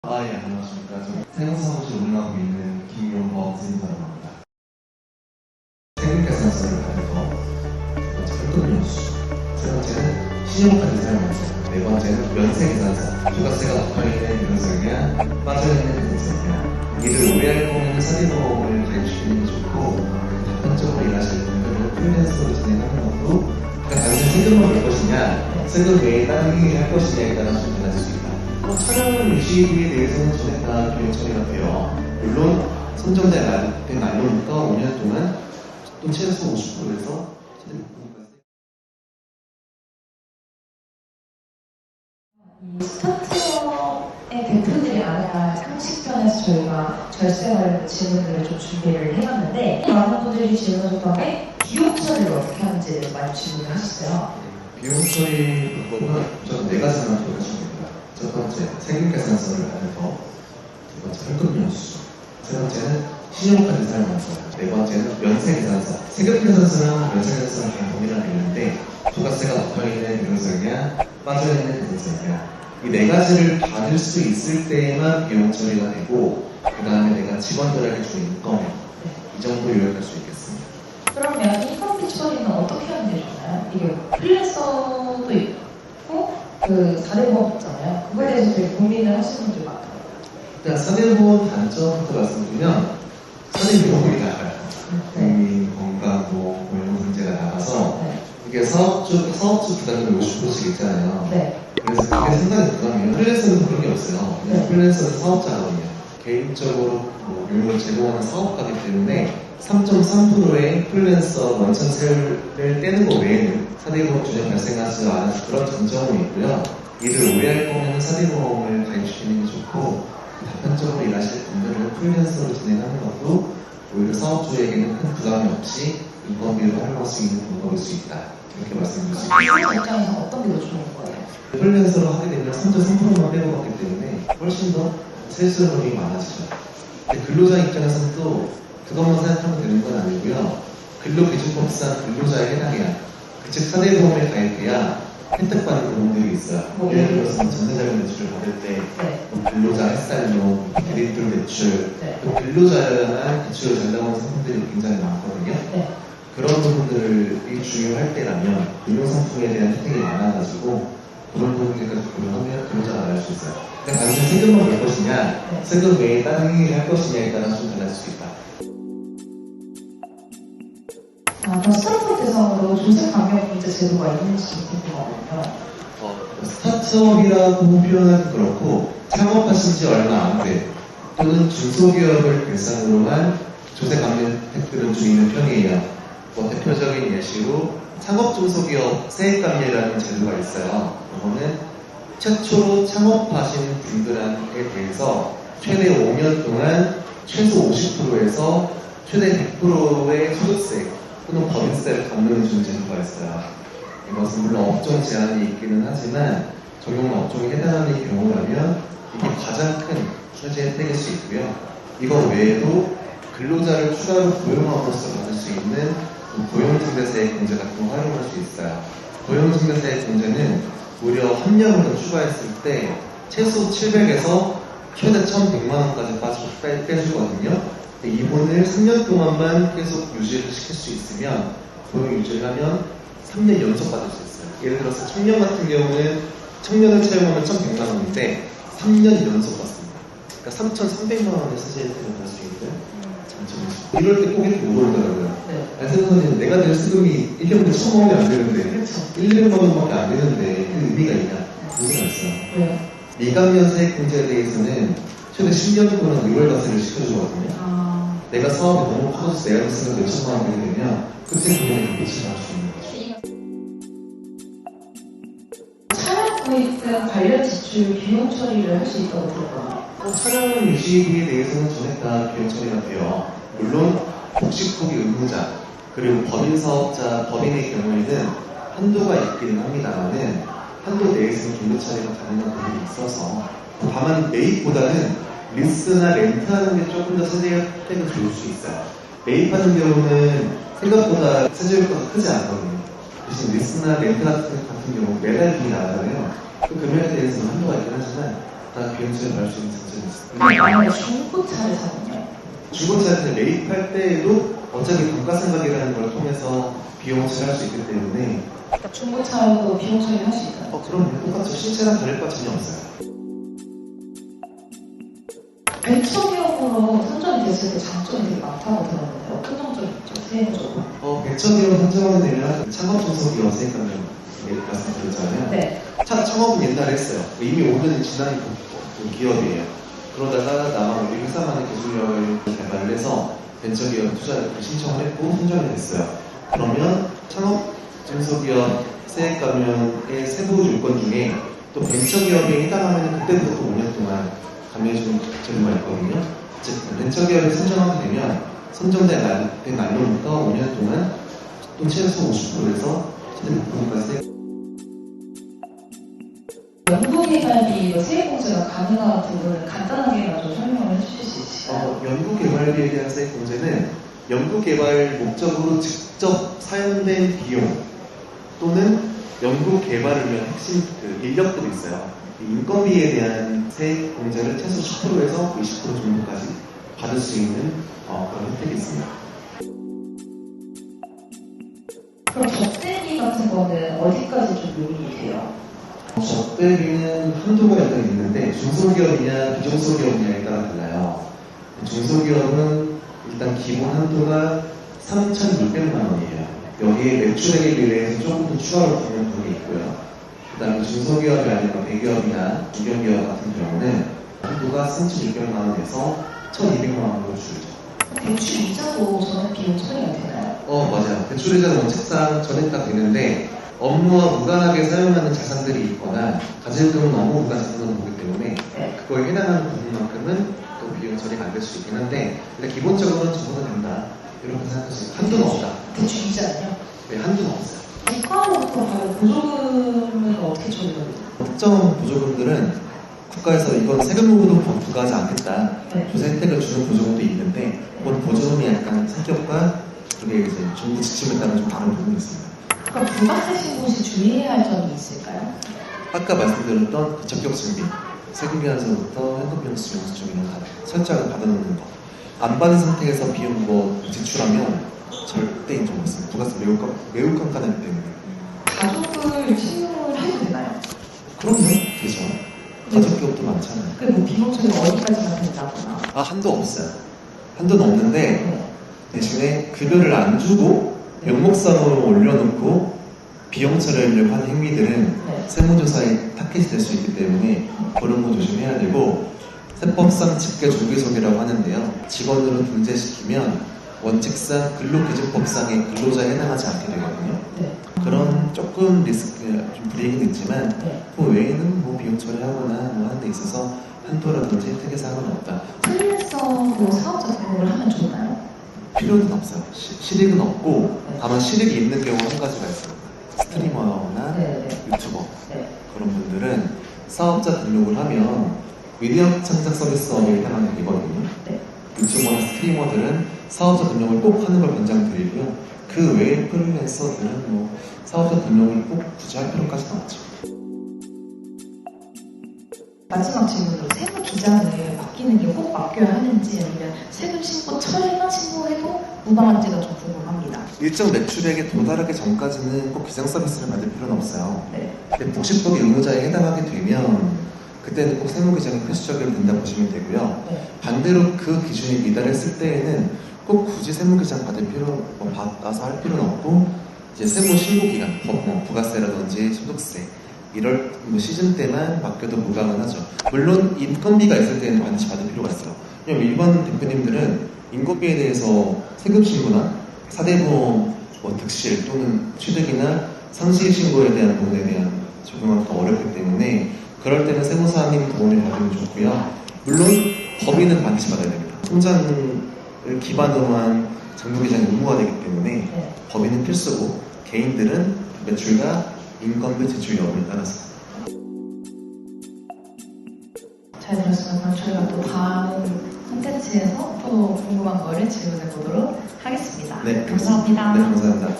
예, 안녕하십니까. 저 세무사무실 운영하고 있는 김용범 세무사라고 합니다. 세금계산서를 받아서 두 번째 현금연수, 세 번째는 신용카드 사용하죠. 네 번째는 면세계산서, 부가세가 붙어있는 면세냐, 빠져있는 면세냐. 이를 오해할 거면 사기보험을 가입시키는 게 좋고, 단편적으로 일하실 분들은 프리랜서로 진행하는 것도 단순히 세금만 낼 것이냐, 세금 외에 다른 행위를 할 것이냐에 따라 좀 달라질 수 있다. 촬영 유지비에 대해서는 전액 다 비용 처리가 돼요. 물론 선정된 날로부터 5년 동안 또 최소 50%에서 이 스타트업의 대표들이 알아야 할 상식편에서 저희가 절세할 질문들을 좀 준비를 해봤는데 많은 분들이 질문을 해 비용 처리를 어떻게 하는지에 대해서 많이 질문을 하셨어요. 비용 처리 방법은 우선 네 가지만 들어가시면 됩니다. 첫 번째, 세금계산서를 받아서 두 번째, 현금연수, 세 번째는 신용카드 사용하는 거예요. 네 번째는 면세계산서. 세금계산서랑 면세계산서랑 다 동일한 개념인데 부가세가 붙어있는 면세냐, 빠져있는 면세냐. 이 네 가지를 받을 수 있을 때에만 비용 처리가 되고 그 다음에 내가 직원들에게 주는 인건비 이 정도 요약할 수 있겠습니다. 그러면 인건비 처리는 어떻게 하는 게 좋나요? 이게 프리랜서도 있고 그 4대 보험 있잖아요. 그거에 대해서 되게 고민을 하시는 분들 많더라고요. 일단 4대 보험 단점부터 말씀드리면 4대 보험이 나가요. 국민, 건강, 보험, 고용 문제가 나가서 이게 사업주 부담금이 50%씩 있잖아요. 그래서 그게 상당히 부담이에요. 프리랜서는 그런 게 없어요. 프리랜서는 사업자거든요. 개인적으로 요금을 제공하는 사업가이기 때문에 3.3%의 프리랜서 원천세율을 떼는 것 외에는 4대 보험 전혀 발생하지 않아서 그런 장점은 있고요. 이를 오해할 거면 4대 보험을 가입시키는 게 좋고 단편적으로 일하실 분들은 프리랜서로 진행하는 것도 오히려 사업주에게는 큰 부담이 없이 인건비를 활용할 수 있는 방법일 수 있다. 이렇게 말씀드릴 수 있습니다. 비용 입장에서 어떤 게 더 좋은 거예요? 프리랜서로 하게 되면 3.3%만 빼고 갔기 때문에 훨씬 더 세수료이 많아지죠. 근데 근로자 입장에서는 또 그것만 생각하면 되는 건 아니고요. 근로기준법상 근로자에 해당해야 즉 4대 보험에 가입해야 혜택받는 부분들이 있어요. 예를 들어서 전세자금 대출을 받을 때 근로자 햇살용, 대리돌 대출 또 근로자만 대출을 잘 나오는 상품들이 굉장히 많거든요. 그런 부분들이 중요할 때라면 금융상품에 대한 혜택이 많아가지고 그런 부분들까지 고려하면 근로자가 나올 수 있어요. 그러니까 단순히 세금만 낼 것이냐, 세금 외에 다른 행위를 할 것이냐에 따라 좀 달라질 수 있다. 스타트업 대상으로 조세 감면 문제 제도가 있는지 궁금하거든요. 스타트업이라고 표현하기 그렇고 창업하신 지 얼마 안 돼 또는 중소기업을 대상으로만 조세 감면 혜택들은 좀 있는 편이에요. 대표적인 예시로 창업중소기업 세액감면이라는 제도가 있어요. 이거는 최초로 창업하신 분들에 대해서 최대 5년 동안 최소 50%에서 최대 100%의 소득세 또는 법인세를 감면해주는 제도가 있어요. 이것은 물론 업종 제한이 있기는 하지만 적용 업종에 해당하는 경우라면 이게 가장 큰 최저 혜택일 수 있고요. 이거 외에도 근로자를 추가로 고용함으로써 받을 수 있는 고용중개세액 공제 같은 거 활용할 수 있어요. 고용중개세액 공제는 무려 합령을 더 추가했을 때 최소 700에서 최대 1100만 원까지 빼주거든요. 이분을 3년 동안만 계속 유지를 시킬 수 있으면 고용 유지를 하면 3년 연속 받을 수 있어요. 예를 들어서 청년 같은 경우는 청년을 채용하면 1100만 원인데 3년 연속 받습니다. 그러니까 3300만 원의 세제 혜택을 받을 수 있는 장점이 있습니다. 이럴 때 꼭 이렇게 물어보더라고요. 생각하면 내가 낼 세금이 1년에 1000만 원이 안 되는데 100만 원밖에 안 되는데 그 의미가 있냐? 의미가 있어요. 미감면 세액 공제에 대해서는 최대 10년 동안 유월과세를 시켜주거든요. 내가 사업이 너무 커져서 내가 낼 세금 몇천만 원 되게 되면 그때 그게 빚이 나올 수 있는 거죠. 차량 구입 등 관련 지출 비용 처리를 할 수 있다고 들었거든요. 차량 유지비에 대해서는 전액 다 비용 처리가 돼요. 물론 복식후기 의무자 그리고 법인 사업자, 법인의 경우에는 한도가 있기는 합니다만은 한도 내에서는 긴급 처리가 가능한 부분이 있어서 다만 매입보다는 리스나 렌트하는 게 조금 더 세제 혜택을 줄 수 있어요. 매입하는 경우는 생각보다 세제 효과가 크지 않거든요. 대신 리스나 렌트 같은 경우 매달 돈이 나가잖아요. 그 금액에 대해서는 한도가 있긴 하지만 다 비용 처리를 받을 수 있는 장점이 있어요. 만약에 중고차를 사면요? 중고차는 매입할 때에도 어차피 감가상각이라는 걸 통해서 비용 처리할 수 있기 때문에 그러니까 중고차도 비용 처리할 수 있어요? 그럼 똑같죠. 신차랑 다를 것 전혀 없어요. 벤처기업으로 선정이 됐을 때 장점이 되게 많다고 들었는데 어떤 장점이 있죠? 세부적으로? 벤처기업 선정하게 되면 창업중소기업 세입하면 말씀드렸잖아요. 네. 창업은 옛날에 했어요. 이미 5년이 지난 기업이에요. 그러다가 나만 우리 회사만의 기술력을 개발을 해서 벤처기업 투자를 신청을 했고 선정이 됐어요. 그러면 창업중소기업 세액감면의 세부 요건 중에 또 벤처기업에 해당하면 그때부터 또 5년 동안 감면해주는 제도가 있거든요. 즉 벤처기업을 선정하게 되면 선정된 날로부터 5년 동안 또 최소 50%에서 최대 100%까지 연구개발비로 세액공제가 가능한 부분을 간단하게만 좀 설명을 해주실 수 있을까요? 연구개발비에 대한 세액공제는 연구개발 목적으로 직접 사용된 비용 또는 연구개발을 위한 핵심 인력들이 있어요. 인건비에 대한 세액공제를 최소 10%에서 20% 정도까지 받을 수 있는 그런 혜택이 있습니다. 그럼 적대비 같은 거는 어디까지 좀 요인이 돼요? 적대비는 한도가 일단 있는데 중소기업이냐 비중소기업이냐에 따라 달라요. 중소기업은 일단 기본 한도가 3,600만 원이에요. 여기에 매출액에 비례해서 조금 더 추가로 부는 부분이 있고요. 그 다음에 중소기업이 아니라 대기업이나 중견기업 같은 경우는 한도가 3,600만 원에서 1,200만 원으로 줄죠. 대출 이자도 저는 비용 처리가 되나요? 맞아요. 대출이자는 원칙상 전액 되는데 업무와 무관하게 사용하는 자산들이 있거나 가질금은 업무 무관 자산으로 보기 때문에 그거에 해당하는 부분만큼은 또 비용 처리가 안 될 수 있긴 한데 근데 기본적으로는 적어도 된다 이렇게 생각하시면 한도는 없다. 대출 이자는요? 네, 한도는 없어요. 국가로부터 받은 보조금은 어떻게 처리가 돼요? 특정 보조금들은 국가에서 이건 세금으로 부과하지 않겠다. 조세 혜택을 주는 보조금도 있는데 그건 보조금이 약간 성격과 그게 이제 정부 지침에 따라 좀 다른 부분이 있습니다. 그럼 부가세 신고 시 주의해야 할 점이 있을까요? 아까 말씀드렸던 그 적격 증빙, 세금계산서부터 현금병수 영수증이랑 다 설정을 받아놓는 거. 안 받은 상태에서 비용 지출하면 절대 인정 못했습니다. 부가세 매우 깐깐하기 때문에. 가족을 신고를 해도 되나요? 그럼요, 되죠. 가족 기업도 많잖아요. 뭐 비용 처리가 어디까지만 된다거나. 한도 없어요. 한도는 없는데 대신에 급여를 안 주고 명목상으로 올려놓고 비용 처리하려고 하는 행위들은 세무조사에 타겟이 될 수 있기 때문에 그런 거 조심해야 되고 세법상 직계 조기속이라고 하는데요. 직원으로 등재시키면 원칙상 근로기준법상의 근로자에 해당하지 않게 되거든요. 그런 조금 리스크, 좀 불이익은 있지만 그 외에는 뭐 비용 처리하거나 뭐 하는 데 있어서 한도라든지 혜택의 사항은 없다. 프리랜서로 사업자 등록을 하면 좋나요? 필요는 없어요. 실익은 없고 다만 실익이 있는 경우 한 가지가 있어요. 스트리머나 유튜버 그런 분들은 사업자 등록을 하면 미디어 창작 서비스업에 해당하는 거거든요. 유튜버나 스트리머들은 사업자 등록을 꼭 하는 걸 권장드리고요. 그 외에 프리랜서들은 뭐 사업자 등록을 꼭 굳이 할 필요까지는 없죠. 마지막 질문으로 세무 기장을 맡기는 게 꼭 맡겨야 하는지 아니면 세금 신고 처리만 신고해도 무방한지가 좀 궁금합니다. 일정 매출액에 도달하기 전까지는 꼭 기장 서비스를 받을 필요는 없어요. 네. 근데 복지법 의무자에 해당하게 되면 그때는 꼭 세무 기장이 필수적으로 된다 보시면 되고요. 반대로 그 기준에 미달했을 때에는 꼭 굳이 세무 기장 받아서 할 필요는 없고 이제 세무 신고 기간, 부가세라든지 소득세 이럴 시즌 때만 맡겨도 무방은 하죠. 물론 인건비가 있을 때는 반드시 받을 필요가 있어요. 왜냐면 일반 대표님들은 인건비에 대해서 세금 신고나 사대보험 득실 또는 취득이나 상실 신고에 대한 부분에 대한 적용하기가 어렵기 때문에 그럴 때는 세무사님 도움을 받으면 좋고요. 물론 법인은 반드시 받아야 됩니다. 통장을 기반으로 한 정부기장이 의무화 되기 때문에 법인은 필수고 개인들은 매출과 인건비 제출 여부에 따라서. 잘 들었습니다. 그럼 저희가 또 다음 콘텐츠에서 또 궁금한 거를 질문해 보도록 하겠습니다. 네, 감사합니다. 네, 감사합니다.